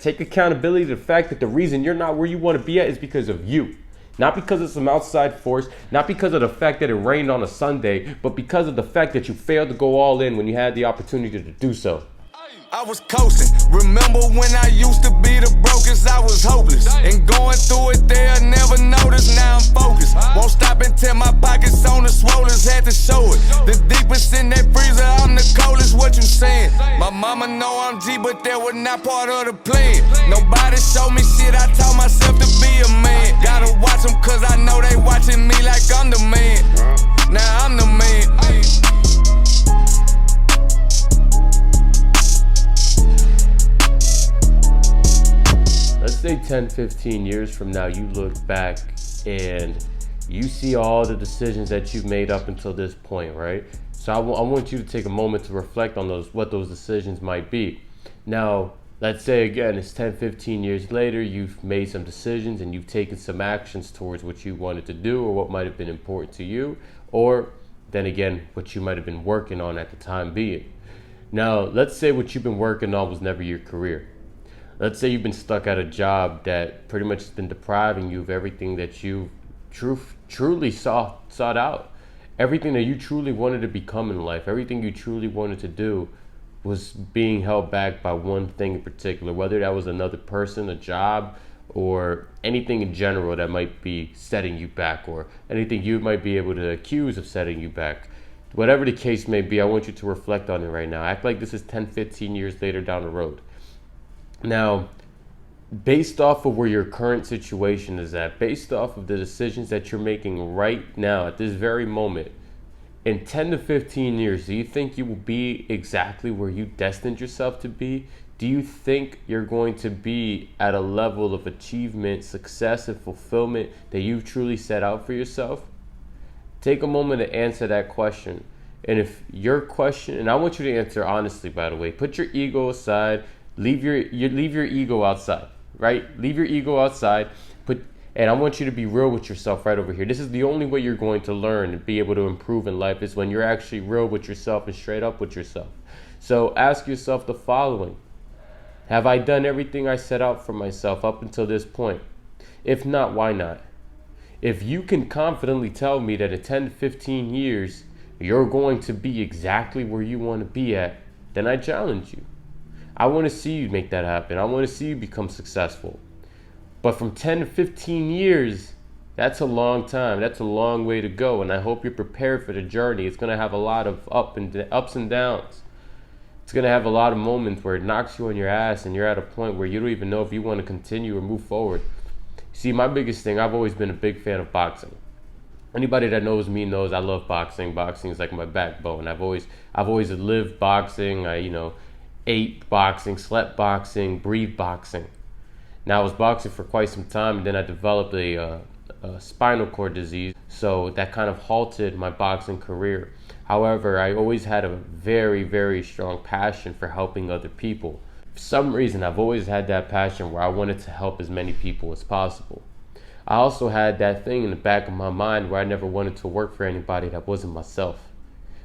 Take accountability to the fact that the reason you're not where you want to be at is because of you. Not because of some outside force, not because of the fact that it rained on a Sunday, but because of the fact that you failed to go all in when you had the opportunity to do so. I was coasting. Remember when I used to be the brokest? I was hopeless. And going through it, they'll never notice. Now I'm focused. Won't stop until my pockets on the swollens. Had to show it. The deepest in that freezer, I'm the coldest. What you saying? My mama know I'm G, but that was not part of the plan. Nobody showed me shit. I taught myself to be a man. Gotta watch them cause I know they watching me like I'm the man. Now I'm the man. Let's say 10, 15 years from now, you look back and you see all the decisions that you've made up until this point, right? So I want you to take a moment to reflect on what those decisions might be. Now, let's say again, it's 10, 15 years later, you've made some decisions and you've taken some actions towards what you wanted to do or what might have been important to you, or then again, what you might have been working on at the time being. Now, let's say what you've been working on was never your career. Let's say you've been stuck at a job that pretty much has been depriving you of everything that you truly sought out. Everything that you truly wanted to become in life, everything you truly wanted to do was being held back by one thing in particular, whether that was another person, a job, or anything in general that might be setting you back, or anything you might be able to accuse of setting you back. Whatever the case may be, I want you to reflect on it right now. Act like this is 10, 15 years later down the road. Now, based off of where your current situation is at, based off of the decisions that you're making right now at this very moment, in 10 to 15 years, do you think you will be exactly where you destined yourself to be? Do you think you're going to be at a level of achievement, success, and fulfillment that you've truly set out for yourself? Take a moment to answer that question. And if your question, and I want you to answer honestly, by the way, put your ego aside. Leave your ego outside, right? Leave your ego outside. And I want you to be real with yourself right over here. This is the only way you're going to learn and be able to improve in life, is when you're actually real with yourself and straight up with yourself. So ask yourself the following. Have I done everything I set out for myself up until this point? If not, why not? If you can confidently tell me that in 10 to 15 years, you're going to be exactly where you want to be at, then I challenge you. I want to see you make that happen. I want to see you become successful. But from 10 to 15 years, that's a long time. That's a long way to go. And I hope you're prepared for the journey. It's going to have a lot of ups and downs. It's going to have a lot of moments where it knocks you on your ass and you're at a point where you don't even know if you want to continue or move forward. See, my biggest thing, I've always been a big fan of boxing. Anybody that knows me knows I love boxing. Boxing is like my backbone. I've always lived boxing. I ate boxing, slept boxing, breathed boxing. Now I was boxing for quite some time, and then I developed a spinal cord disease, so that kind of halted my boxing career. However, I always had a very, very strong passion for helping other people. For some reason, I've always had that passion where I wanted to help as many people as possible. I also had that thing in the back of my mind where I never wanted to work for anybody that wasn't myself.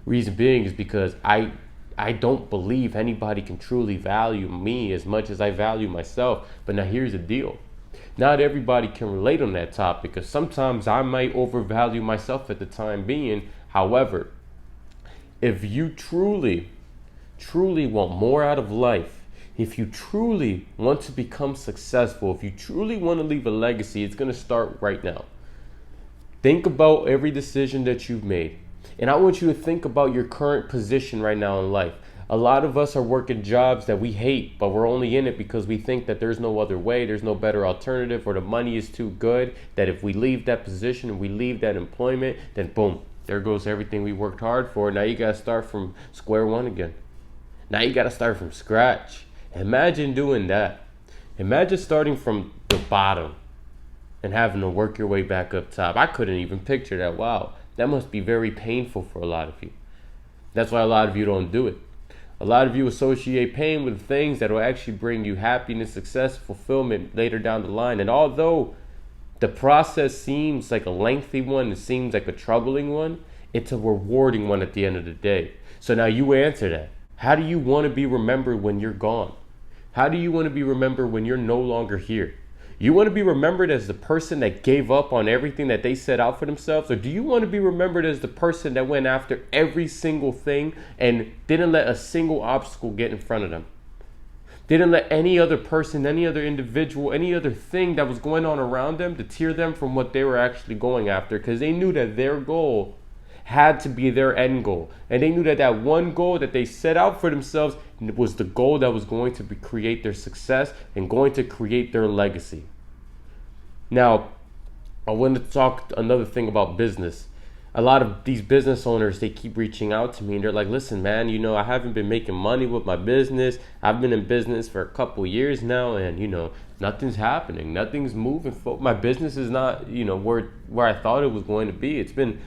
Reason being is because I don't believe anybody can truly value me as much as I value myself. But now here's the deal. Not everybody can relate on that topic, because sometimes I might overvalue myself at the time being. However, if you truly want more out of life, if you truly want to become successful, if you truly want to leave a legacy, it's going to start right now. Think about every decision that you've made. And I want you to think about your current position right now in life. A lot of us are working jobs that we hate, but we're only in it because we think that there's no other way, there's no better alternative, or the money is too good, that if we leave that position and we leave that employment, then boom, there goes everything we worked hard for. Now you got to start from square one again. Now you got to start from scratch. Imagine doing that. Imagine starting from the bottom and having to work your way back up top. I couldn't even picture that. Wow. That must be very painful for a lot of you. That's why a lot of you don't do it. A lot of you associate pain with things that will actually bring you happiness, success, fulfillment later down the line. And although the process seems like a lengthy one, it seems like a troubling one, it's a rewarding one at the end of the day. So now you answer that. How do you want to be remembered when you're gone? How do you want to be remembered when you're no longer here? You want to be remembered as the person that gave up on everything that they set out for themselves? Or do you want to be remembered as the person that went after every single thing and didn't let a single obstacle get in front of them? Didn't let any other person, any other individual, any other thing that was going on around them deter them from what they were actually going after, because they knew that their goal had to be their end goal. And they knew that that one goal that they set out for themselves was the goal that was going to create their success and going to create their legacy. Now, I want to talk another thing about business. A lot of these business owners, they keep reaching out to me and they're like, listen, man, I haven't been making money with my business. I've been in business for a couple years now and, nothing's happening. Nothing's moving. My business is not, where I thought it was going to be. It's been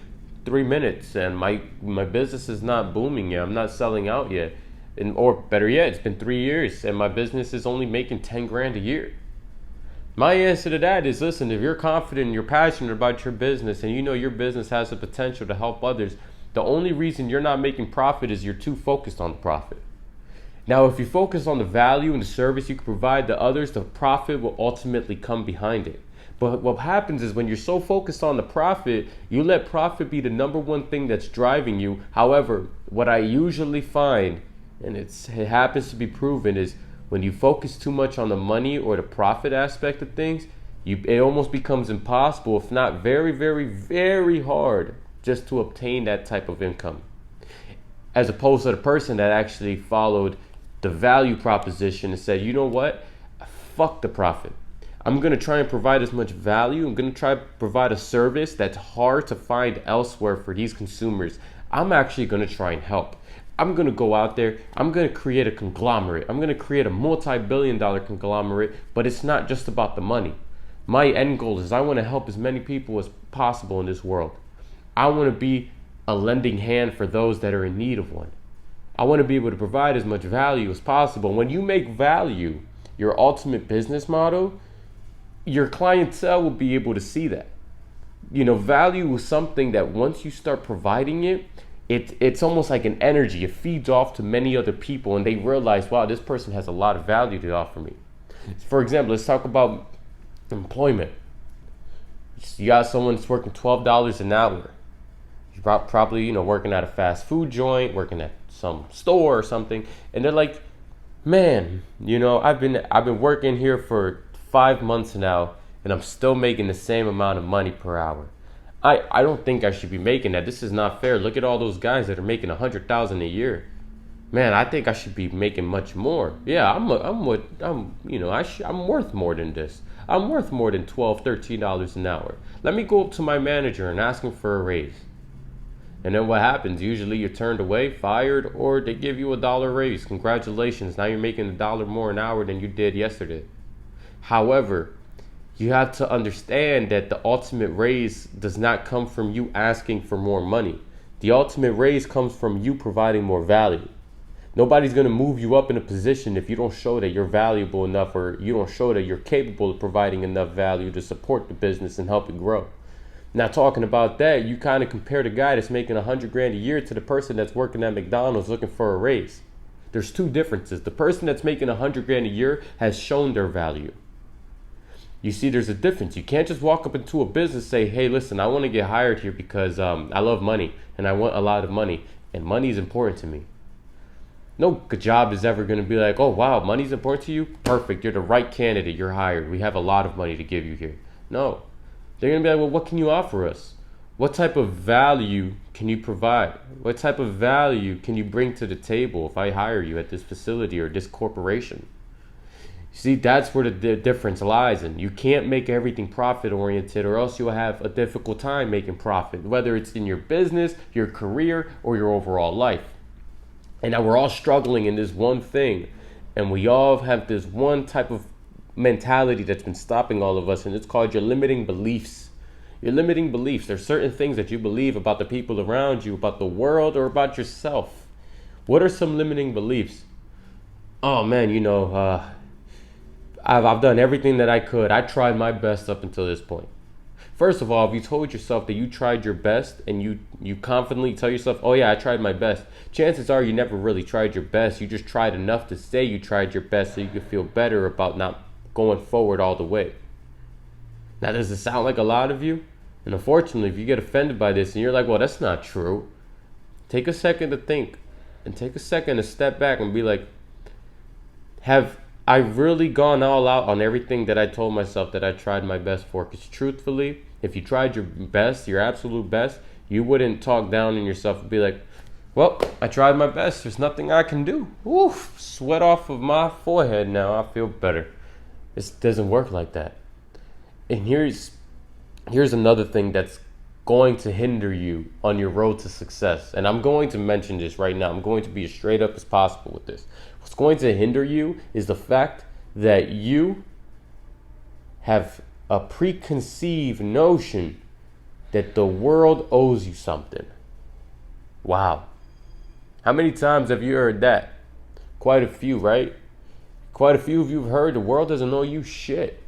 3 minutes and my business is not booming yet. I'm not selling out yet. Or better yet, it's been 3 years and my business is only making 10 grand a year. My answer to that is, listen, if you're confident and you're passionate about your business and your business has the potential to help others, the only reason you're not making profit is you're too focused on the profit. Now, if you focus on the value and the service you can provide to others, the profit will ultimately come behind it. But what happens is when you're so focused on the profit, you let profit be the number one thing that's driving you. However, what I usually find, and it happens to be proven, is when you focus too much on the money or the profit aspect of things, it almost becomes impossible, if not very, very, very hard, just to obtain that type of income. As opposed to the person that actually followed the value proposition and said, you know what? Fuck the profit. I'm going to try and provide as much value. I'm going to try to provide a service that's hard to find elsewhere for these consumers. I'm actually going to try and help. I'm going to go out there. I'm going to create a conglomerate. I'm going to create a multi-billion-dollar conglomerate, but it's not just about the money. My end goal is I want to help as many people as possible in this world. I want to be a lending hand for those that are in need of one. I want to be able to provide as much value as possible. When you make value your ultimate business model, your clientele will be able to see that. Value is something that once you start providing it's almost like an energy. It feeds off to many other people and they realize, wow, this person has a lot of value to offer me. For example, let's talk about employment. You got someone that's working $12 an hour. You're probably, working at a fast food joint, working at some store or something. And they're like, man, I've been working here for 5 months now and I'm still making the same amount of money per hour. I don't think I should be making that. This is not fair. Look at all those guys that are making $100,000 a year. Man, I think I should be making much more. Yeah, I'm worth more than this. I'm worth more than $12, $13 an hour. Let me go up to my manager and ask him for a raise. And then what happens? Usually you're turned away, fired, or they give you $1 raise. Congratulations. Now you're making $1 more an hour than you did yesterday. However, you have to understand that the ultimate raise does not come from you asking for more money. The ultimate raise comes from you providing more value. Nobody's going to move you up in a position if you don't show that you're valuable enough, or you don't show that you're capable of providing enough value to support the business and help it grow. Now, talking about that, you kind of compare the guy that's making $100,000 a year to the person that's working at McDonald's looking for a raise. There's two differences. The person that's making $100,000 a year has shown their value. You see, there's a difference. You can't just walk up into a business and say, hey, listen, I want to get hired here because I love money and I want a lot of money and money is important to me. No job is ever going to be like, oh, wow, money's important to you? Perfect. You're the right candidate. You're hired. We have a lot of money to give you here. No. They're going to be like, well, what can you offer us? What type of value can you provide? What type of value can you bring to the table if I hire you at this facility or this corporation? See, that's where the difference lies in. You can't make everything profit oriented or else you'll have a difficult time making profit, whether it's in your business, your career, or your overall life. And now we're all struggling in this one thing. And we all have this one type of mentality that's been stopping all of us. And it's called your limiting beliefs. Your limiting beliefs. There's certain things that you believe about the people around you, about the world, or about yourself. What are some limiting beliefs? Oh man, I've done everything that I could. I tried my best up until this point. First of all, if you told yourself that you tried your best and you confidently tell yourself, oh yeah, I tried my best, chances are you never really tried your best. You just tried enough to say you tried your best so you could feel better about not going forward all the way. Now, does it sound like a lot of you? And unfortunately, if you get offended by this and you're like, well, that's not true, take a second to think and take a second to step back and be like, have I really gone all out on everything that I told myself that I tried my best for? Because truthfully, if you tried your best, your absolute best, you wouldn't talk down on yourself and be like, well, I tried my best. There's nothing I can do. Oof, sweat off of my forehead now. I feel better. It doesn't work like that. And here's another thing that's going to hinder you on your road to success. And I'm going to mention this right now. I'm going to be as straight up as possible with this. What's going to hinder you is the fact that you have a preconceived notion that the world owes you something. Wow. How many times have you heard that? Quite a few, right? Quite a few of you have heard the world doesn't owe you shit.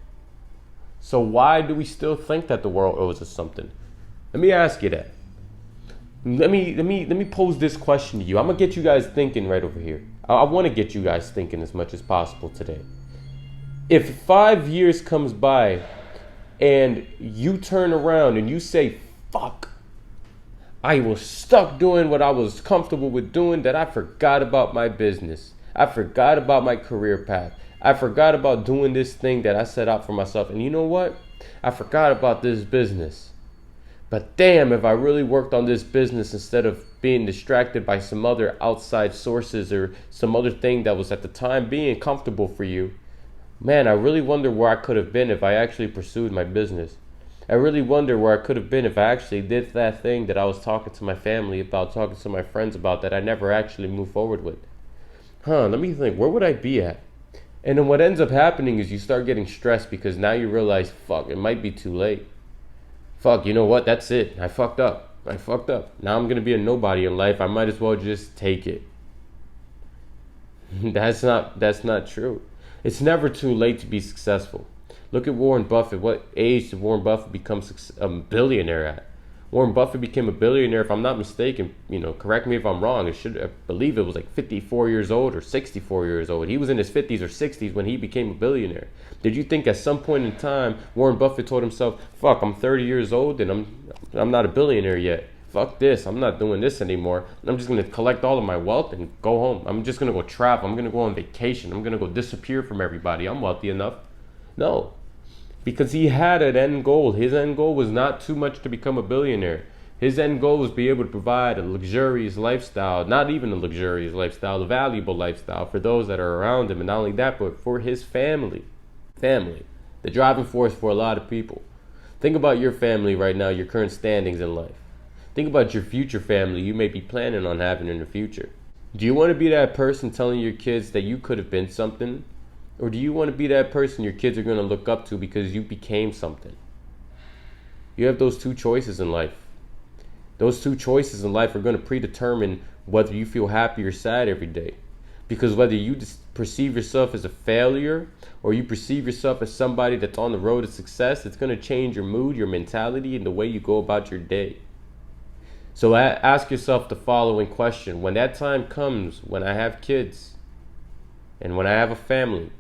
So why do we still think that the world owes us something? Let me ask you that. Let me pose this question to you. I'm gonna get you guys thinking right over here. I want to get you guys thinking as much as possible today. If 5 years comes by and you turn around and you say, fuck, I was stuck doing what I was comfortable with doing, that I forgot about my business. I forgot about my career path. I forgot about doing this thing that I set out for myself. And you know what? I forgot about this business. But damn, if I really worked on this business instead of being distracted by some other outside sources or some other thing that was at the time being comfortable for you, man, I really wonder where I could have been if I actually pursued my business. I really wonder where I could have been if I actually did that thing that I was talking to my family about, talking to my friends about, that I never actually moved forward with. Let me think, where would I be at? And then what ends up happening is you start getting stressed because now you realize, fuck, it might be too late. Fuck, you know what? That's it. I fucked up. Now I'm going to be a nobody in life. I might as well just take it. That's not true. It's never too late to be successful. Look at Warren Buffett. What age did Warren Buffett become a billionaire at? Warren Buffett became a billionaire, if I'm not mistaken, correct me if I'm wrong, I believe it was like 54 years old or 64 years old. He was in his 50s or 60s when he became a billionaire. Did you think at some point in time, Warren Buffett told himself, fuck, I'm 30 years old and I'm not a billionaire yet. Fuck this, I'm not doing this anymore. I'm just going to collect all of my wealth and go home. I'm just going to go travel. I'm going to go on vacation. I'm going to go disappear from everybody. I'm wealthy enough. No. Because he had an end goal. His end goal was not too much to become a billionaire. His end goal was be able to provide a luxurious lifestyle, not even a luxurious lifestyle, a valuable lifestyle for those that are around him. And not only that, but for his family. Family, the driving force for a lot of people. Think about your family right now, your current standings in life. Think about your future family you may be planning on having in the future. Do you want to be that person telling your kids that you could have been something? Or do you want to be that person your kids are going to look up to because you became something? You have those two choices in life. Those two choices in life are going to predetermine whether you feel happy or sad every day. Because whether you perceive yourself as a failure or you perceive yourself as somebody that's on the road to success, it's going to change your mood, your mentality, and the way you go about your day. So ask yourself the following question. When that time comes, when I have kids and when I have a family,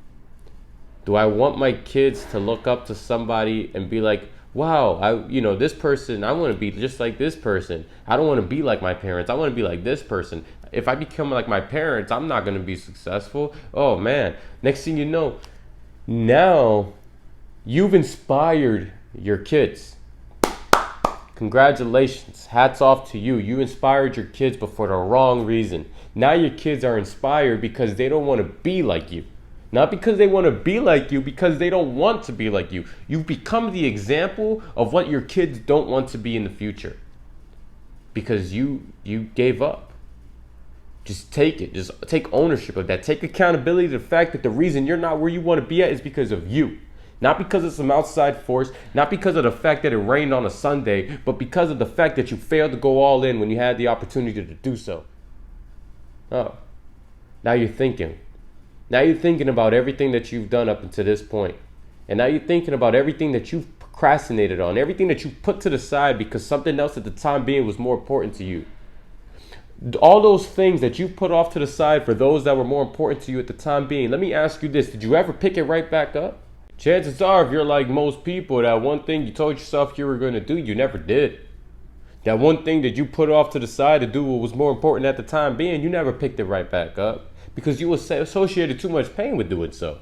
do I want my kids to look up to somebody and be like, wow, this person, I want to be just like this person. I don't want to be like my parents. I want to be like this person. If I become like my parents, I'm not going to be successful. Oh man. Next thing you know, now you've inspired your kids. Congratulations. Hats off to you. You inspired your kids, but for the wrong reason. Now your kids are inspired because they don't want to be like you. Not because they want to be like you, because they don't want to be like you. You've become the example of what your kids don't want to be in the future. Because you gave up. Just take it. Just take ownership of that. Take accountability to the fact that the reason you're not where you want to be at is because of you. Not because of some outside force, not because of the fact that it rained on a Sunday, but because of the fact that you failed to go all in when you had the opportunity to do so. Oh, now you're thinking. Now you're thinking about everything that you've done up until this point. And now you're thinking about everything that you've procrastinated on, everything that you put to the side because something else at the time being was more important to you. All those things that you put off to the side for those that were more important to you at the time being, let me ask you this, did you ever pick it right back up? Chances are, if you're like most people, that one thing you told yourself you were going to do, you never did. That one thing that you put off to the side to do what was more important at the time being, you never picked it right back up because you associated too much pain with doing so.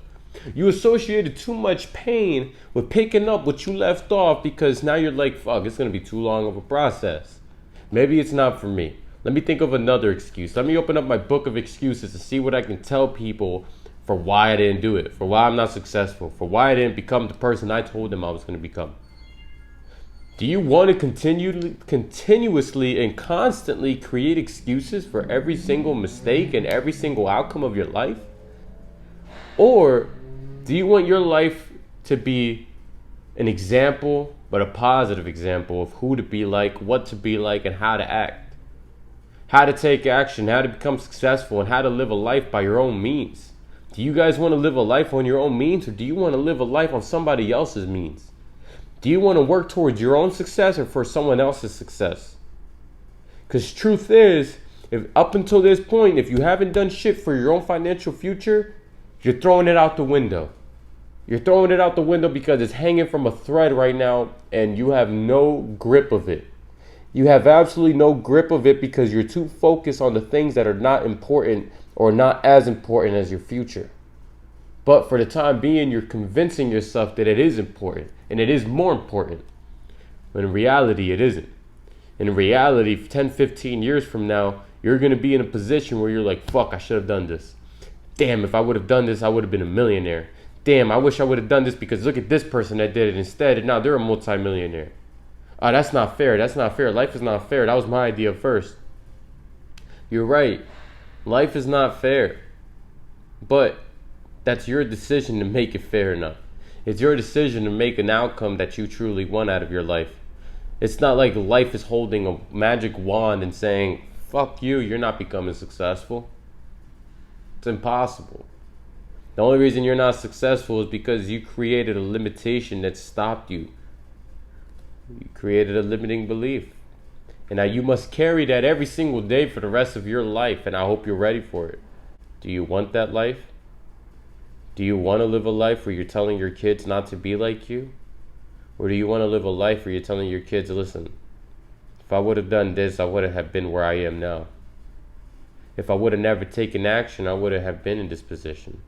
You associated too much pain with picking up what you left off because now you're like, fuck, it's going to be too long of a process. Maybe it's not for me. Let me think of another excuse. Let me open up my book of excuses to see what I can tell people for why I didn't do it, for why I'm not successful, for why I didn't become the person I told them I was going to become. Do you want to continuously and constantly create excuses for every single mistake and every single outcome of your life? Or do you want your life to be an example, but a positive example of who to be like, what to be like, and how to act? How to take action, how to become successful, and how to live a life by your own means. Do you guys want to live a life on your own means, or do you want to live a life on somebody else's means? Do you want to work towards your own success or for someone else's success? Because truth is, if up until this point, if you haven't done shit for your own financial future, you're throwing it out the window. You're throwing it out the window because it's hanging from a thread right now and you have no grip of it. You have absolutely no grip of it because you're too focused on the things that are not important or not as important as your future. But for the time being, you're convincing yourself that it is important and it is more important. When in reality, it isn't. And in reality, 10, 15 years from now, you're going to be in a position where you're like, fuck, I should have done this. Damn, if I would have done this, I would have been a millionaire. Damn, I wish I would have done this because look at this person that did it instead. And now they're a multimillionaire. Oh, that's not fair. That's not fair. Life is not fair. That was my idea first. You're right. Life is not fair. But that's your decision to make it fair enough. It's your decision to make an outcome that you truly want out of your life. It's not like life is holding a magic wand and saying, fuck you, you're not becoming successful. It's impossible. The only reason you're not successful is because you created a limitation that stopped you. You created a limiting belief. And now you must carry that every single day for the rest of your life, and I hope you're ready for it. Do you want that life? Do you want to live a life where you're telling your kids not to be like you? Or do you want to live a life where you're telling your kids, listen, if I would have done this, I wouldn't have been where I am now. If I would have never taken action, I wouldn't have been in this position.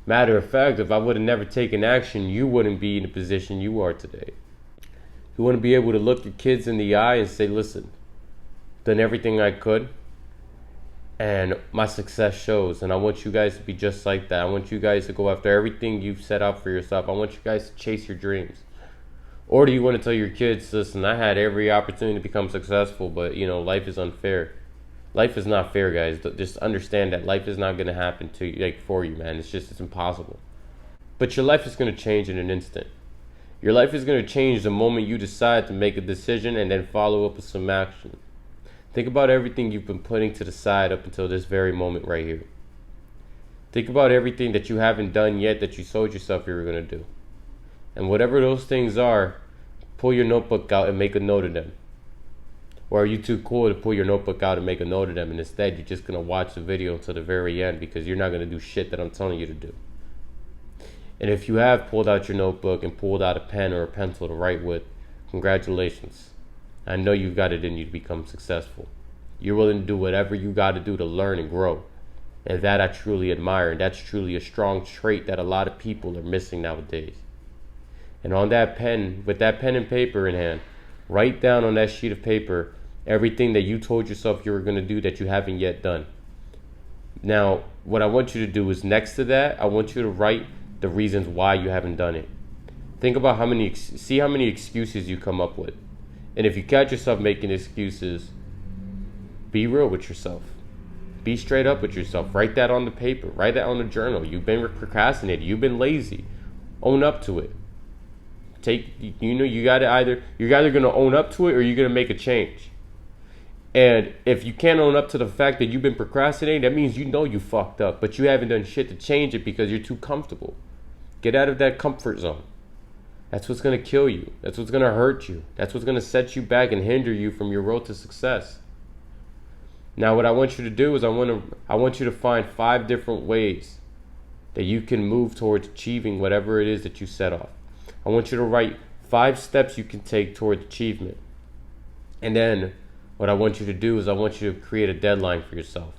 Matter of fact, if I would have never taken action, you wouldn't be in the position you are today. You want to be able to look your kids in the eye and say, listen, I've done everything I could. And my success shows, and I want you guys to be just like that. I want you guys to go after everything you've set out for yourself. I want you guys to chase your dreams. Or do you want to tell your kids, listen, I had every opportunity to become successful, but life is unfair. Life is not fair, guys. Just understand that life is not going to happen to you, for you, man. It's impossible. But your life is going to change in an instant. Your life is going to change the moment you decide to make a decision and then follow up with some action. Think about everything you've been putting to the side up until this very moment right here. Think about everything that you haven't done yet that you told yourself you were going to do. And whatever those things are, pull your notebook out and make a note of them. Or are you too cool to pull your notebook out and make a note of them, and instead you're just going to watch the video until the very end because you're not going to do shit that I'm telling you to do? And if you have pulled out your notebook and pulled out a pen or a pencil to write with, congratulations. I know you've got it in you to become successful. You're willing to do whatever you got to do to learn and grow. And that I truly admire. And that's truly a strong trait that a lot of people are missing nowadays. And on that pen, with that pen and paper in hand, write down on that sheet of paper everything that you told yourself you were going to do that you haven't yet done. Now, what I want you to do is next to that, I want you to write the reasons why you haven't done it. Think about see how many excuses you come up with. And if you catch yourself making excuses, be real with yourself. Be straight up with yourself. Write that on the paper. Write that on the journal. You've been procrastinating. You've been lazy. Own up to it. You got to you're either going to own up to it or you're going to make a change. And if you can't own up to the fact that you've been procrastinating, that means you fucked up, but you haven't done shit to change it because you're too comfortable. Get out of that comfort zone. That's what's going to kill you. That's what's going to hurt you. That's what's going to set you back and hinder you from your road to success. Now, what I want you to do is I want you to find 5 different ways that you can move towards achieving whatever it is that you set off. I want you to write 5 steps you can take towards achievement. And then what I want you to do is I want you to create a deadline for yourself.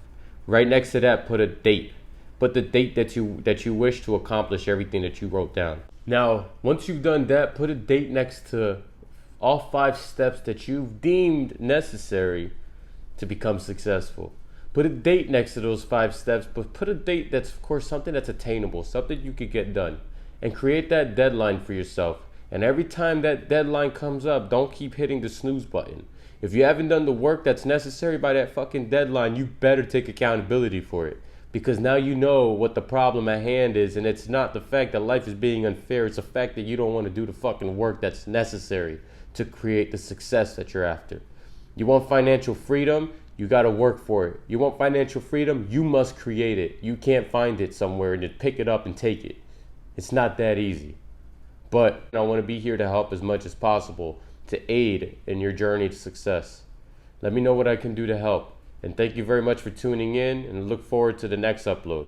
Right next to that, put a date. Put the date that you wish to accomplish everything that you wrote down. Now, once you've done that, put a date next to all 5 steps that you've deemed necessary to become successful. Put a date next to those 5 steps, but put a date that's, of course, something that's attainable, something you could get done. And create that deadline for yourself. And every time that deadline comes up, don't keep hitting the snooze button. If you haven't done the work that's necessary by that fucking deadline, you better take accountability for it. Because now you know what the problem at hand is, and it's not the fact that life is being unfair, it's the fact that you don't want to do the fucking work that's necessary to create the success that you're after. You want financial freedom, you gotta work for it. You want financial freedom, you must create it. You can't find it somewhere and just pick it up and take it. It's not that easy. But I want to be here to help as much as possible to aid in your journey to success. Let me know what I can do to help. And thank you very much for tuning in, and look forward to the next upload.